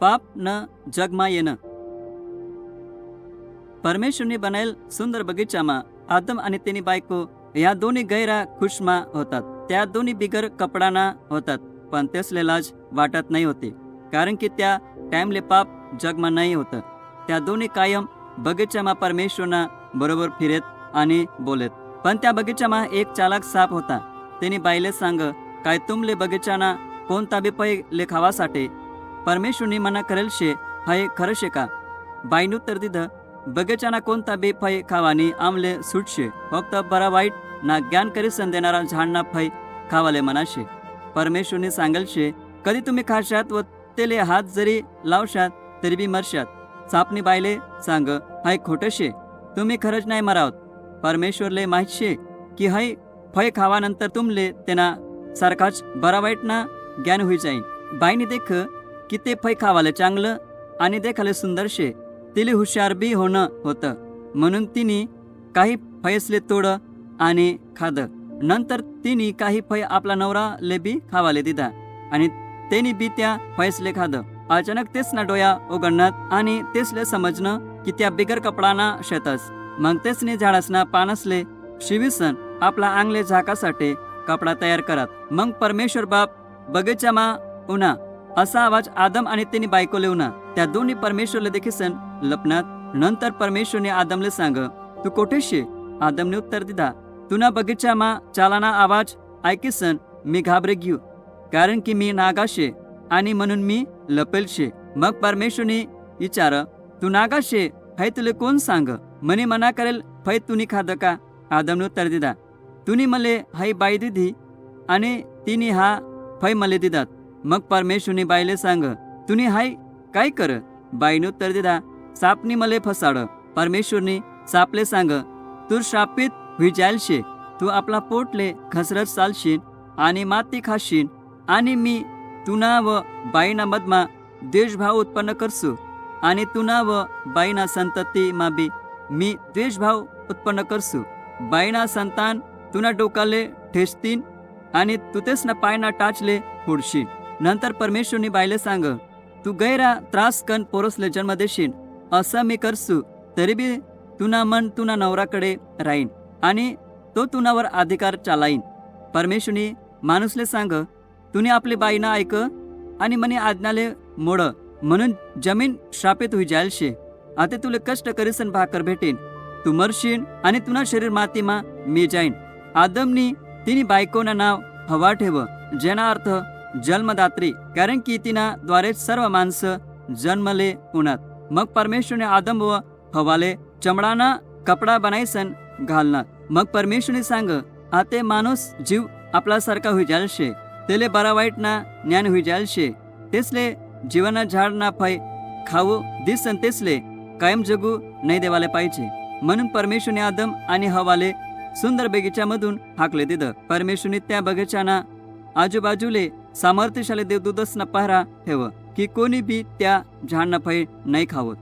पाप न जगमा येणं. परमेश्वरने बनायेल सुंदर बगीचाમાં आदम आणि તેની બાયકો या दोन्ही गैरा खुशमा होतात. त्या दोन्ही बिगर कपडाना होतात. पण तेसले लाज वाटत नाही होती, कारण की त्या टाइमले पाप जगमा नाही होतं. त्या दोन्ही कायम बगीचाમાં परमेश्वરના बरोबर फिरेत आणि बोलेत. पण त्या बगीचाમાં एक चालाक साप होता. तेनी बाईले सांग, काय तुमले बगीचाना कोणता बी फळ लेखावासाठी परमेश्वरनी मना करेल शे, हे खरं शे का? बाईनं उत्तर दिधं, बगीचाना कोणता बी फळ खावानी आमले सुटशे, फक्त बरा वाईट ना ज्ञान करीसन देणारा झाडना फळ खावाले मनाशे. परमेश्वरने सांगेल शे, कधी तुम्ही खाशात व तेले हात जरी लावशात तरी बी मरशात. सापनी बाईले सांग, हाय खोटं शे, तुम्ही खरंच नाही मरावत. परमेश्वरले माहित शे की हाय फळ खावानंतर तुमले तेना सारखाच बरा वाईट ना ज्ञान होई जाईन. बाईने देख की ते फळ खावाले चांगलं आणि देखाले सुंदर शे. तिले हुशार बी होणं होतं, म्हणून तिने काही फळसले तोडं आणि खादं. नंतर तिने काही फळ आपला नवरा ले बी खावाले दिदा आणि तेनी बी त्या फळसले खादं. अचानक तेच ना डोया उघडणार आणि तेसले समजणं की त्या बिगर कपडाना शेतस. मग तेसने झाडासना पानसले शिविसन आपला आंगले झाकासाठी कपडा तयार करत. मग परमेश्वर बाप बगीचामा उन्हा असा आवाज आदम आणि तेनी बायकोले उन्हा. त्या दोन्ही परमेश्वरले देखीसन लपनात. नंतर परमेश्वरने आदमले सांग, तू कोठे शे? आदमने उत्तर दिधा, तुना बगीचामा चालाना आवाज ऐकीसन मी घाबरे घेऊ, कारण की मी नागा शे आणि म्हणून मी लपेल शे. मग परमेश्वरने विचार, तू नागा शे हे तुले कोण सांग? मने मना करेल फै तुनी खाद का? आदमने उत्तर दिधा, तुनी मले हाई बाई दिधी आणि तिने हा फै मले दिदात. मग परमेश्वरने बाईले सांग, तुनी हाय काय कर? बाईने उत्तर दिधा, सापनी मले फसाड. परमेश्वरने सापले सांग, तू श्रापित हुई जायल शे, तू आपला पोटले घसरत चालशील आणि माती खाशील आणि मी तुना व बाईना मधमा द्वेषभाव उत्पन्न करसू आणि तुना व बाईना संतती मा बी मी द्वेषभाव उत्पन्न करसू. बाईना संतान तुना डोकाले ठेचतीन आणि तू तेसना पायना टाचले फोडशील. नंतर परमेश्वरने बाईले सांग, तू गैरा त्रास कन पोरसले जन्म देशील, असं मी करसू, तरी बी तुना मन तुना नवराकडे राहीन आणि तो तुनावर अधिकार चालाईन. परमेश्वरने माणूसले सांग, तुने आपली बाईना ऐक आणि मने आज्ञाले मोड, म्हणून जमीन श्रापित होई जायल शे. आता तुले कष्ट करीसन भाकर भेटेन, तू मरशील आणि तुना शरीर मातीमा मी जाईन. आदमनी तिने बायकोना नाव हवा ठेव, जेना अर्थ जन्मदात्री, कारण की तिना द्वारे सर्व माणसं जन्मले उन्हात. मग परमेश्वरने आदम व हवाले चमडाना कपडा बनायसन घालणार. मग परमेश्वरने सांग, आते माणूस जीव आपल्यासारखा होई जायल शे, तेले बरा वाईट ना ज्ञान होई जायल शे. तेसले जीवना झाड ना फळ खाऊ दिसन तेसले कायम जगू नाही देवाले पाहिजे. म्हणून परमेश्वरने आदम आणि हवाले सुंदर बगीच्यामधून हाकले दिलं. परमेश्वरने त्या बगीचाना आजूबाजूले सामर्थ्यशाली देवदूतसना पहरा ठेव की कोणी बी त्या झाडना फळ नाही खावत.